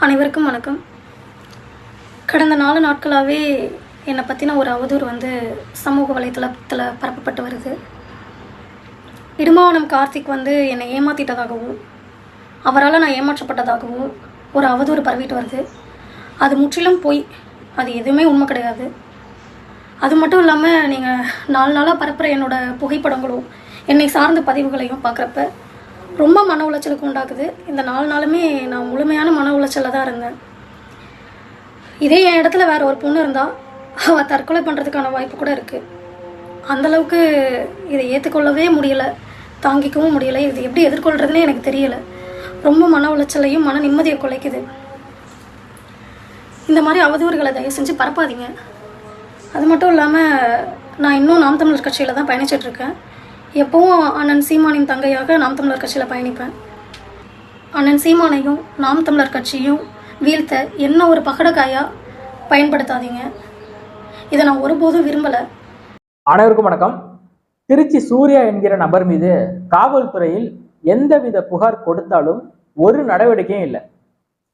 அனைவருக்கும் வணக்கம். கடந்த 4 நாட்களாகவே என்னை பற்றின ஒரு அவதூறு சமூக வலைத்தளத்தில் பரப்பப்பட்டு வருது. இடும்பாவனம் கார்த்திக் என்னை ஏமாற்றிட்டதாகவும் அவரால் நான் ஏமாற்றப்பட்டதாகவும் ஒரு அவதூறு பரவிட்டு வருது. அது முற்றிலும் பொய். அது எதுவுமே உண்மை கிடையாது. அது மட்டும் இல்லாமல் நீங்கள் 4 நாளாக பரப்புகிற என்னோடய புகைப்படங்களும் என்னை சார்ந்த பதிவுகளையும் பார்க்குறப்ப ரொம்ப மன உளைச்சலுக்கு உண்டாக்குது. இந்த 4 நாளுமே நான் முழுமையான மன உளைச்சலில் தான் இருந்தேன். இதே என் இடத்துல வேறு ஒரு பொண்ணு இருந்தால் அவள் தற்கொலை பண்ணுறதுக்கான வாய்ப்பு கூட இருக்குது. அந்தளவுக்கு இதை ஏற்றுக்கொள்ளவே முடியலை, தாங்கிக்கவும் முடியலை. இது எப்படி எதிர்கொள்கிறதுனே எனக்கு தெரியலை. ரொம்ப மன உளைச்சலையும் மன நிம்மதியை குலைக்குது. இந்த மாதிரி அவதூறுகளை தயவு செஞ்சு பரப்பாதீங்க. அது மட்டும் இல்லாமல் நான் இன்னும் நாம் தமிழர் கட்சியில் தான் பயணிச்சிட்ருக்கேன். எப்போவும் அண்ணன் சீமானின் தங்கையாக நாம் தமிழர் கட்சியில் பயணிப்பேன். அண்ணன் சீமானையும் நாம் தமிழர் கட்சியும் வீழ்த்த என்ன ஒரு பகடக்காயாக பயன்படுத்தாதீங்க. இதை நான் ஒருபோதும் விரும்பலை. அனைவருக்கும் வணக்கம். திருச்சி சூர்யா என்கிற நபர் மீது காவல்துறையில் எந்தவித புகார் கொடுத்தாலும் ஒரு நடவடிக்கையும் இல்லை.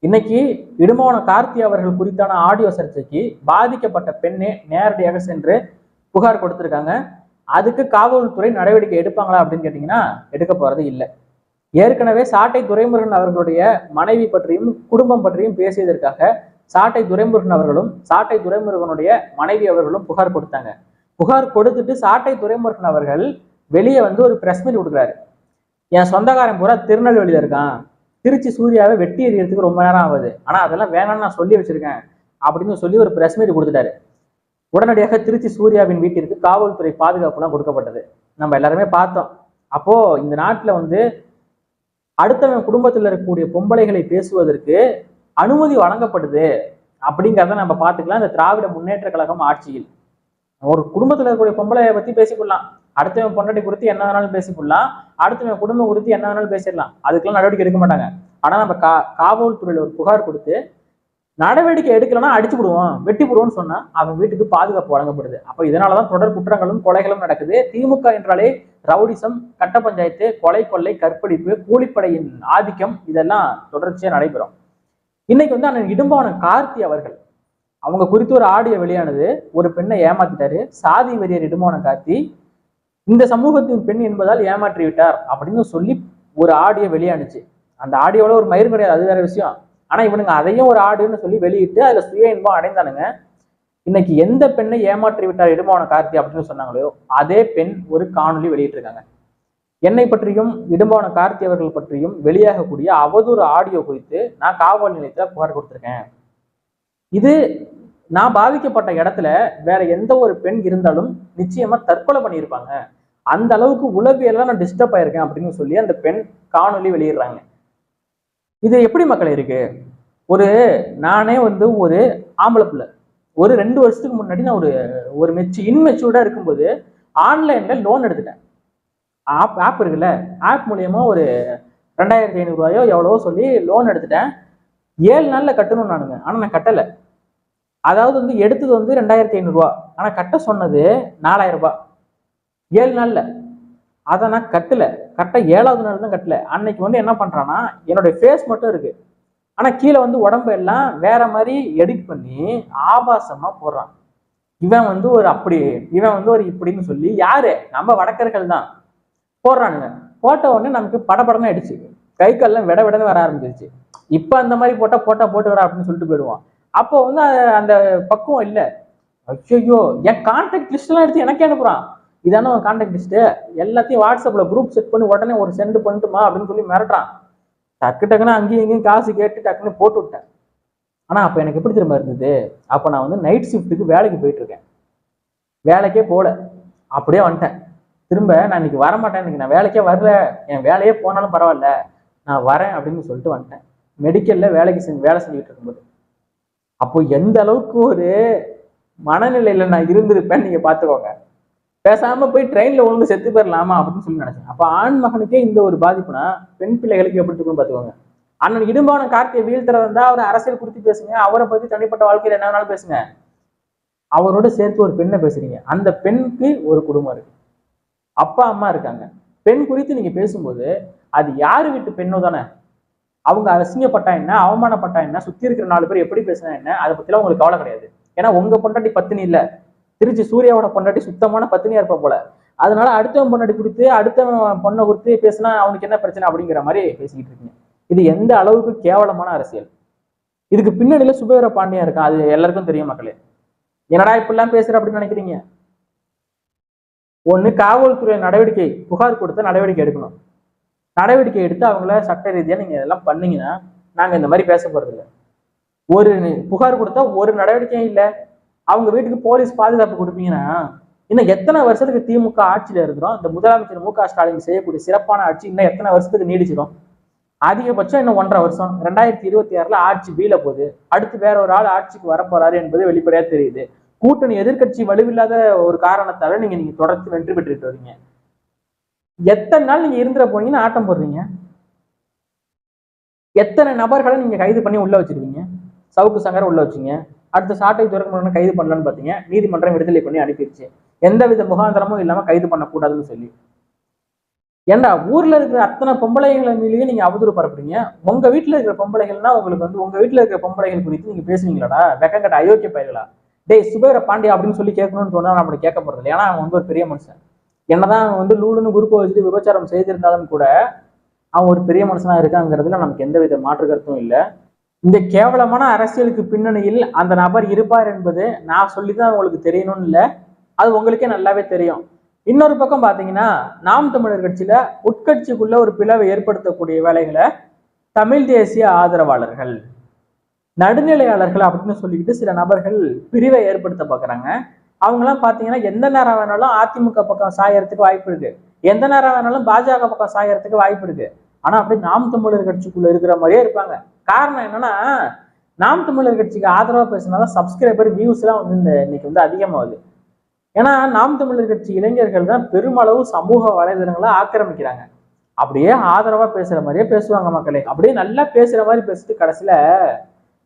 இன்னைக்கு இடும்பாவனம் கார்த்தி அவர்கள் குறித்தான ஆடியோ சர்ச்சைக்கு பாதிக்கப்பட்ட பெண்ணே நேரடியாக சென்று புகார் கொடுத்திருக்காங்க. அதுக்கு காவல்துறை நடவடிக்கை எடுப்பாங்களா அப்படின்னு கேட்டீங்கன்னா எடுக்க போறது இல்லை. ஏற்கனவே சாட்டை துரைமுருகன் அவர்களுடைய மனைவி பற்றியும் குடும்பம் பற்றியும் பேசியதற்காக சாட்டை துரைமுருகன் அவர்களும் சாட்டை துரைமுருகனுடைய மனைவி அவர்களும் புகார் கொடுத்தாங்க. புகார் கொடுத்துட்டு சாட்டை துரைமுருகன் அவர்கள் வெளியே ஒரு பிரஸ் மீட் கொடுக்குறாரு. என் சொந்தக்காரன் பூரா திருநெல்வேலியில இருக்கான், திருச்சி சூர்யாவை வெட்டி எறியறதுக்கு ரொம்ப நேரம் ஆகுது, ஆனா அதெல்லாம் வேணாம்னு நான் சொல்லி வச்சிருக்கேன் அப்படின்னு சொல்லி ஒரு பிரஸ் மீட் கொடுத்துட்டாரு. உடனடியாக திருச்சி சூர்யாவின் வீட்டிற்கு காவல்துறை பாதுகாப்புலாம் கொடுக்கப்பட்டது. நம்ம எல்லாருமே பார்த்தோம். அப்போ இந்த நாட்டில் அடுத்தவன் குடும்பத்தில் இருக்கக்கூடிய பொம்பளைகளை பேசுவதற்கு அனுமதி வழங்கப்படுது அப்படிங்கிறத நம்ம பார்த்துக்கலாம். இந்த திராவிட முன்னேற்ற கழகம் ஆட்சியில் ஒரு குடும்பத்தில் இருக்கக்கூடிய பொம்பளையை பத்தி பேசிக்கொள்ளலாம், அடுத்தவன் பொண்டாட்டி குறித்து என்ன வேணாலும் பேசிக்கொள்ளலாம், அடுத்தவன் குடும்பம் குறித்து என்ன வேணாலும் பேசிடலாம். அதுக்கெல்லாம் நடவடிக்கை எடுக்க மாட்டாங்க. ஆனா நம்ம காவல்துறையில ஒரு புகார் கொடுத்து நடவடிக்கை எடுக்கலன்னா அடிச்சு விடுவோம், வெட்டி விடுவோம்னு சொன்னா அவன் வீட்டுக்கு பாதுகாப்பு வழங்கப்படுது. அப்ப இதனாலதான் தொடர் குற்றங்களும் கொலைகளும் நடக்குது. திமுக என்றாலே ரவுடிசம், கட்ட பஞ்சாயத்து, கொலை கொள்ளை, கற்பழிப்பு, கூலிப்படையின் ஆதிக்கம் இதெல்லாம் தொடர்ச்சியா நடைபெறும். இன்னைக்கு அண்ணன் இடும்பாவனம் கார்த்தி அவர்கள் அவங்க குறித்து ஒரு ஆடியோ வெளியானது. ஒரு பெண்ணை ஏமாத்திட்டாரு சாதி வெறியர் இடும்பாவனம் கார்த்தி, இந்த சமூகத்தின் பெண் என்பதால் ஏமாற்றி விட்டார் அப்படின்னு சொல்லி ஒரு ஆடியோ வெளியானுச்சு. அந்த ஆடியோல ஒரு மயிர் கிடையாது, அது வேற விஷயம். ஆனா இவனுங்க அதையும் ஒரு ஆடுன்னு சொல்லி வெளியிட்டு அதுல சுய இன்பம் அடைந்தானுங்க. இன்னைக்கு எந்த பெண்ணை ஏமாற்றி விட்டார் இடும்பாவனம் கார்த்தி அப்படின்னு சொன்னாங்களோ அதே பெண் ஒரு காணொலி வெளியிட்டிருக்காங்க. என்னை பற்றியும் இடும்பாவனம் கார்த்தி அவர்கள் பற்றியும் வெளியாகக்கூடிய அவதூறு ஆடியோ குறித்து நான் காவல் நிலையத்துல புகார் கொடுத்திருக்கேன். இது நான் பாதிக்கப்பட்ட இடத்துல வேற எந்த ஒரு பெண் இருந்தாலும் நிச்சயமா தற்கொலை பண்ணியிருப்பாங்க. அந்த அளவுக்கு உளவியெல்லாம் நான் டிஸ்டர்ப் ஆயிருக்கேன் அப்படின்னு சொல்லி அந்த பெண் காணொலி வெளியிடுறாங்க. இது எப்படி மக்கள் இருக்கு? நானே ஒரு ஆம்பளை பிள்ளை, ஒரு 2 வருஷத்துக்கு முன்னாடி நான் ஒரு இன்மெச்சூர்டா இருக்கும்போது ஆன்லைன்ல லோன் எடுத்துட்டேன். ஆப் இருக்குல்ல, ஆப் மூலியமா ஒரு 2500 ரூபாயோ எவ்வளவோ சொல்லி லோன் எடுத்துட்டேன். 7 நாள்ல கட்டணும் நானுங்க. ஆனா நான் கட்டலை. அதாவது எடுத்தது 2500 ரூபா, ஆனா கட்ட சொன்னது 4000 ரூபாய் 7 நாள்ல. அதை நான் கட்டல, கட்ட 7வது நாள் தான் கட்டல. அன்னைக்கு என்ன பண்றான்னா என்னுடைய ஃபேஸ் மட்டும் இருக்கு, ஆனா கீழே உடம்பு எல்லாம் வேற மாதிரி எடிட் பண்ணி ஆபாசமா போடுறான். இவன் ஒரு அப்படி, இவன் ஒரு இப்படின்னு சொல்லி யாரு நம்ம வடக்கர்கள் தான் போடுறானுங்க. போட்ட உடனே நமக்கு படப்படமே அடிச்சு கை கால்லாம் விட விடன்னு வர ஆரம்பிச்சிருச்சு. இப்ப அந்த மாதிரி போட்டு வர அப்படின்னு சொல்லிட்டு போயிடுவான். அப்போ அந்த பக்குவம் இல்லை. ஐயோ, என் கான்டாக்ட் லிஸ்ட் எல்லாம் எடுத்து எனக்கே அனுப்புறான். இதான ஒரு கான்டாக்ட் லிஸ்ட், எல்லாத்தையும் வாட்ஸ்அப்ல குரூப் செட் பண்ணி உடனே ஒரு சென்ட் பண்ணிட்டுமா அப்படின்னு சொல்லி மிரட்டுறான். டக்குன்னு அங்கேயும் இங்கேயும் காசு கேட்டு டக்குன்னு போட்டு விட்டேன். ஆனா அப்ப எனக்கு எப்படி திரும்ப இருந்தது? அப்ப நான் நைட் ஷிஃப்ட்டுக்கு வேலைக்கு போயிட்டு இருக்கேன். வேலைக்கே போல, அப்படியே வந்துட்டேன். திரும்ப நான் இன்னைக்கு வரமாட்டேன், இன்னைக்கு நான் வேலைக்கே வரல, என் வேலையே போனாலும் பரவாயில்ல நான் வரேன் அப்படின்னு சொல்லிட்டு வந்துட்டேன். மெடிக்கல்ல வேலை செஞ்சுட்டு இருக்கும்போது அப்போ எந்த அளவுக்கு ஒரு மனநிலையில நான் இருந்திருப்பேன் நீங்க பாத்துக்கோங்க. பேசாம போய் ட்ரெயின்ல ஒழுங்கு செத்து போயிடலாமா அப்படின்னு சொல்லி நினைச்சேன். அப்ப ஆண் மகனுக்கே இந்த ஒரு பாதிப்புனா பெண் பிள்ளைகளுக்கு எப்படி இருக்குன்னு பாத்துக்கோங்க. அண்ணன் இடும்பாவனம் கார்த்தியை வீழ்த்துறதா இருந்தா அவர் அரசியல் குறித்து பேசுங்க, அவரை பத்தி தனிப்பட்ட வாழ்க்கையில என்ன வேணாலும் பேசுங்க. அவரோட சேர்த்து ஒரு பெண்ணை பேசுறீங்க. அந்த பெண்ணுக்கு ஒரு குடும்பம் இருக்கு, அப்பா அம்மா இருக்காங்க. பெண் குறித்து நீங்க பேசும்போது அது யாரு வீட்டு பெண்ணோ தானே. அவங்க அசிங்கப்பட்டா என்ன, அவமானப்பட்டா என்ன, சுத்தி இருக்கிற 4 பேர் எப்படி பேசினா என்ன, அதை பத்திலாம் உங்களுக்கு கவலை கிடையாது. ஏன்னா உங்க பொண்டாட்டி பத்தினி இல்ல, திருச்சி சூர்யாவோட பொண்டாட்டி சுத்தமான பத்தினியா இருப்ப போல. அதனால அடுத்தவன் பொண்டாட்டி கொடுத்து அடுத்தவன் பொண்ணை கொடுத்து பேசினா அவனுக்கு என்ன பிரச்சனை அப்படிங்கிற மாதிரி பேசிக்கிட்டு இருக்கீங்க. இது எந்த அளவுக்கு கேவலமான அரசியல். இதுக்கு பின்னணியில சுபவீர பாண்டியன் இருக்கா, அது எல்லாருக்கும் தெரியும் மக்களே. என்னடா இப்படிலாம் பேசுற அப்படின்னு நினைக்கிறீங்க? ஒண்ணு காவல்துறை நடவடிக்கை, புகார் கொடுத்த நடவடிக்கை எடுக்கணும். நடவடிக்கை எடுத்து அவங்கள சட்ட ரீதியா நீங்க இதெல்லாம் பண்ணீங்கன்னா நாங்க இந்த மாதிரி பேச போறது இல்லை. ஒரு புகார் கொடுத்தா ஒரு நடவடிக்கையும் இல்லை. அவங்க வீட்டுக்கு போலீஸ் பாதுகாப்பு கொடுப்பீங்கன்னா இன்னும் எத்தனை வருஷத்துக்கு திமுக ஆட்சியில இருக்கிறோம்? இந்த முதலமைச்சர் மு க ஸ்டாலின் செய்யக்கூடிய சிறப்பான ஆட்சி இன்னும் எத்தனை வருஷத்துக்கு நீடிச்சிடும்? அதிகபட்சம் இன்னும் 1.5 வருஷம். 2026 ஆட்சி வீழ போகுது. அடுத்து வேற ஒரு ஆள் ஆட்சிக்கு வரப்போறாரு என்பது வெளிப்படையா தெரியுது. கூட்டணி எதிர்கட்சி வலுவில்லாத ஒரு காரணத்தால நீங்க தொடர்ந்து வெற்றி பெற்றுட்டு வரீங்க. எத்தனை நாள் நீங்க இருந்துட போனீங்கன்னு ஆட்டம் போடுறீங்க. எத்தனை நபர்களை நீங்க கைது பண்ணி உள்ள வச்சிருக்கீங்க? சவுக்கு சங்கரை உள்ள வச்சீங்க, அடுத்த சாட்டை துறைமுருகனை கைது பண்ணலான்னு பாத்தீங்க, நீதிமன்றம் விடுதலை பண்ணி அனுப்பிடுச்சு. எந்தவித முகாந்திரமும் இல்லாம கைது பண்ணக்கூடாதுன்னு சொல்லி. ஏண்டா ஊர்ல இருக்கிற அத்தனை பொம்பளைகளை மீறியும் நீங்க அவதூறு பரப்புறீங்க. உங்க வீட்டுல இருக்கிற பொம்பளைகள்னா உங்களுக்கு வந்து உங்க வீட்டுல இருக்கிற பொம்பளைகள் குறித்து நீங்க பேசுவீங்களாடா? வெக்கங்கட்ட அயோக்கிய பயிர்களா? டேய் சுபேர பாண்டியா அப்படின்னு சொல்லி கேட்கணும்னு சொன்னா நம்மளை கேட்க போறது இல்லை. ஏன்னா அவன் வந்து ஒரு பெரிய மனுஷன். என்னதான் அவன் வந்து லூலுன்னு குறுக்க வச்சுட்டு விபச்சாரம் செய்திருந்தாலும் கூட அவன் ஒரு பெரிய மனுஷனா இருக்காங்கிறதுல நமக்கு எந்தவித மாற்று கருத்தும் இல்லை. இந்த கேவலமான அரசியலுக்கு பின்னணியில் அந்த நபர் இருப்பார் என்பது நான் சொல்லிதான் உங்களுக்கு தெரியணும்னு இல்லை, அது உங்களுக்கே நல்லாவே தெரியும். இன்னொரு பக்கம் பாத்தீங்கன்னா நாம் தமிழர் கட்சியில உட்கட்சிக்குள்ள ஒரு பிளவை ஏற்படுத்தக்கூடிய வேலைகளை தமிழ் தேசிய ஆதரவாளர்கள், நடுநிலையாளர்கள் அப்படின்னு சொல்லிக்கிட்டு சில நபர்கள் பிரிவை ஏற்படுத்த பாக்குறாங்க. அவங்கெல்லாம் பாத்தீங்கன்னா எந்த நேரம் வேணாலும் அதிமுக பக்கம் சாயறதுக்கு வாய்ப்பு இருக்கு, எந்த நேரம் வேணாலும் பாஜக பக்கம் சாயறதுக்கு வாய்ப்பு இருக்கு. ஆனா அப்படி நாம் தமிழர் கட்சிக்குள்ள இருக்கிற மாதிரியே இருப்பாங்க. காரணம் என்னன்னா நாம் தமிழர் கட்சிக்கு ஆதரவா பேசினாதான் சப்ஸ்கிரைபர் வியூஸ் எல்லாம் வந்து இன்னைக்கு வந்து அதிகமாகுது. ஏன்னா நாம் தமிழர் கட்சி இளைஞர்கள் தான் பெருமளவு சமூக வலைதளங்களை ஆக்கிரமிக்கிறாங்க. அப்படியே ஆதரவா பேசுற மாதிரியே பேசுவாங்க மக்களே. அப்படியே நல்லா பேசுற மாதிரி பேசிட்டு கடைசியில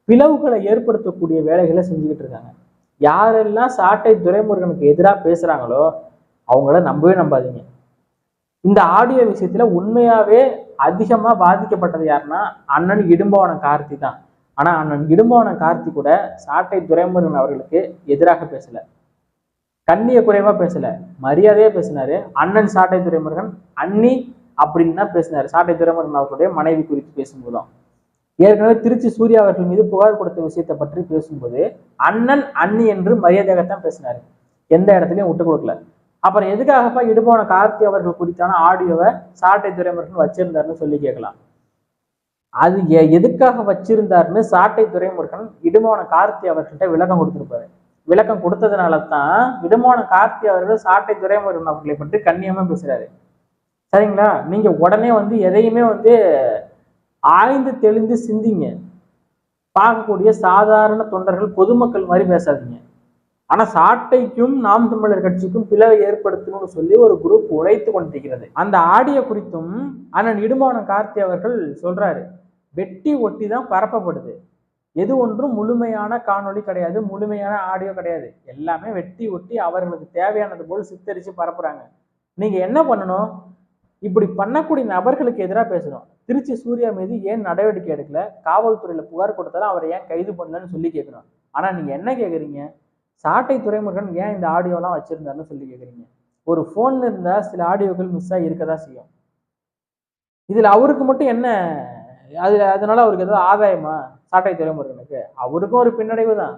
பிளவுகளை ஏற்படுத்தக்கூடிய வேலைகளை செஞ்சுக்கிட்டு இருக்காங்க. யாரெல்லாம் சாட்டை துரைமுருகனுக்கு எதிராக பேசுறாங்களோ அவங்கள நம்பவே நம்பாதீங்க. இந்த ஆடியோ விஷயத்துல உண்மையாவே அதிகமா பாதிக்கப்பட்டது யாருன்னா அண்ணன் இடும்பவனம் கார்த்தி தான். ஆனா அண்ணன் இடும்பவனம் கார்த்தி கூட சாட்டை துரைமுருகன் அவர்களுக்கு எதிராக பேசல, கண்ணிய குறைவா பேசல, மரியாதையா பேசினாரு. அண்ணன் சாட்டை துரைமுருகன் அண்ணி அப்படின்னு தான் பேசினாரு. சாட்டை துரைமுருகன் அவர்களுடைய மனைவி குறித்து பேசும்போதும், ஏற்கனவே திருச்சி சூர்யா அவர்கள் மீது புகார் கொடுத்த விஷயத்தை பற்றி பேசும்போது அண்ணன் அண்ணி என்று மரியாதையாகத்தான் பேசினாரு, எந்த இடத்துலையும் விட்டு கொடுக்கல. அப்புறம் எதுக்காகப்பா இடும்போன கார்த்தி அவர்கள் குறித்தான ஆடியோவை சாட்டை துரைமுருகன் வச்சிருந்தாருன்னு சொல்லி கேட்கலாம். அது எதுக்காக வச்சிருந்தாருன்னு சாட்டை துரைமுருகன் இடும்போன கார்த்தி அவர்கள்ட்ட விளக்கம் கொடுத்திருப்பாரு. விளக்கம் கொடுத்ததுனால தான் இடும்போன கார்த்தி அவர்கள் சாட்டை துரைமுருகன் அவர்களை பற்றி கண்ணியமா பேசுறாரு. சரிங்களா? நீங்க உடனே வந்து எதையுமே வந்து ஆய்ந்து தெளிந்து சிந்திங்க. பார்க்கக்கூடிய சாதாரண தொண்டர்கள் பொதுமக்கள் மாதிரி பேசாதீங்க. ஆனா சாட்டைக்கும் நாம் தமிழர் கட்சிக்கும் பிளவை ஏற்படுத்தணும்னு சொல்லி ஒரு குரூப் உழைத்து கொண்டிருக்கிறது. அந்த ஆடியோ குறித்தும் அண்ணன் இடும்போன கார்த்தி அவர்கள் சொல்றாரு, வெட்டி ஒட்டி தான் பரப்பப்படுது, எது ஒன்றும் முழுமையான காணொளி கிடையாது, முழுமையான ஆடியோ கிடையாது, எல்லாமே வெட்டி ஒட்டி அவர்களுக்கு தேவையானது போல் சித்தரிச்சு பரப்புறாங்க. நீங்க என்ன பண்ணணும்? இப்படி பண்ணக்கூடிய நபர்களுக்கு எதிராக பேசணும். திருச்சி சூர்யா மீது ஏன் நடவடிக்கை எடுக்கல, காவல்துறையில புகார் கொடுத்தாலும் அவரை ஏன் கைது பண்ணலன்னு சொல்லி கேட்கணும். ஆனா நீங்க என்ன கேட்குறீங்க? சாட்டை துரைமுருகன் ஏன் இந்த ஆடியோலாம் வச்சிருந்தாருன்னு சொல்லி கேட்குறீங்க. ஒரு போன் இருந்தா சில ஆடியோக்கள் மிஸ் ஆகி இருக்கதான் செய்யும். இதுல அவருக்கு மட்டும் என்ன, அதனால அவருக்கு ஏதாவது ஆதாயமா? சாட்டை துரைமுருகனுக்கு அவருக்கும் ஒரு பின்னடைவு தான்.